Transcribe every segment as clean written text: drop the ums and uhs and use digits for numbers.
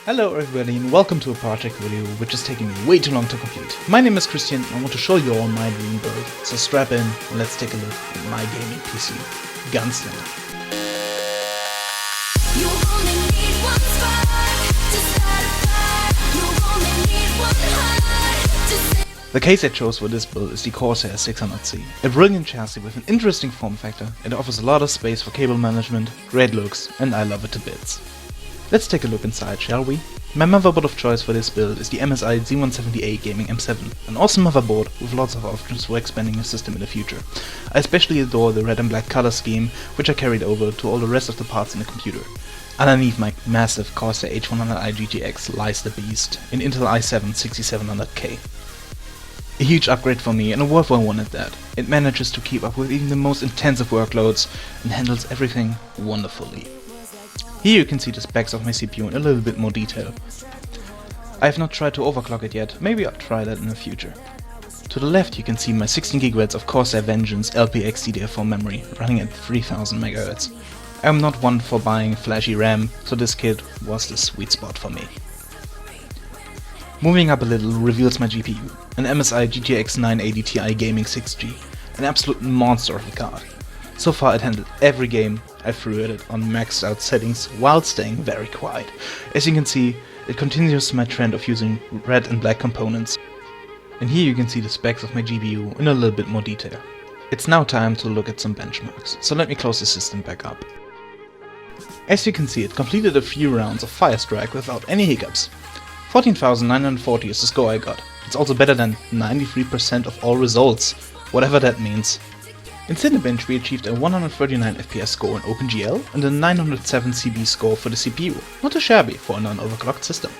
Hello everybody and welcome to a project video which is taking me way too long to complete. My name is Christian and I want to show you all my dream build, so strap in and let's take a look at my gaming PC, Gunslinger. The case I chose for this build is the Corsair H100i, a brilliant chassis with an interesting form factor. It offers a lot of space for cable management, great looks, and I love it to bits. Let's take a look inside, shall we? My motherboard of choice for this build is the MSI Z170A Gaming M7, an awesome motherboard with lots of options for expanding your system in the future. I especially adore the red and black color scheme, which I carried over to all the rest of the parts in the computer. Underneath my massive Corsair H100i GTX lies the beast, an Intel i7-6700K. A huge upgrade for me and a worthwhile one at that. It manages to keep up with even the most intensive workloads and handles everything wonderfully. Here you can see the specs of my CPU in a little bit more detail. I have not tried to overclock it yet, maybe I'll try that in the future. To the left you can see my 16GB of Corsair Vengeance LPX DDR4 memory running at 3000 MHz. I am not one for buying flashy RAM, so this kit was the sweet spot for me. Moving up a little reveals my GPU, an MSI GTX 980 Ti Gaming 6G, an absolute monster of a card. So far it handled every game I threw at it on maxed out settings while staying very quiet. As you can see, it continues my trend of using red and black components. And here you can see the specs of my GPU in a little bit more detail. It's now time to look at some benchmarks, so let me close the system back up. As you can see, it completed a few rounds of Firestrike without any hiccups. 14,940 is the score I got. It's also better than 93% of all results, whatever that means. In Cinebench we achieved a 139 FPS score in OpenGL and a 907 CB score for the CPU, not too shabby for a non-overclocked system.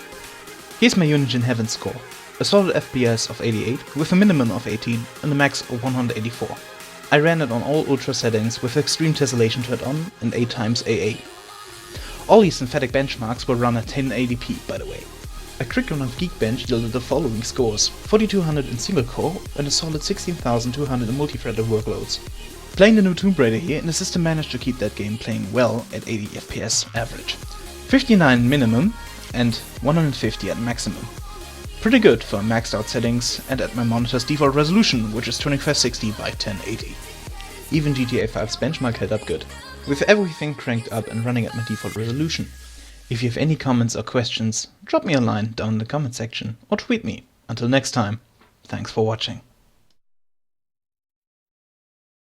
Here's my Unigine Heaven score, a solid FPS of 88 with a minimum of 18 and a max of 184. I ran it on all ultra settings with extreme tessellation turned on and 8x AA. All these synthetic benchmarks were run at 1080p, by the way. A quick run of Geekbench yielded the following scores: 4200 in single core and a solid 16200 in multi-threaded workloads. Playing the new Tomb Raider here, and the system managed to keep that game playing well at 80 FPS average. 59 minimum and 150 at maximum. Pretty good for maxed out settings and at my monitor's default resolution, which is 2560 by 1080. Even GTA 5's benchmark held up good, with everything cranked up and running at my default resolution. If you have any comments or questions, drop me a line down in the comment section or tweet me. Until next time, thanks for watching.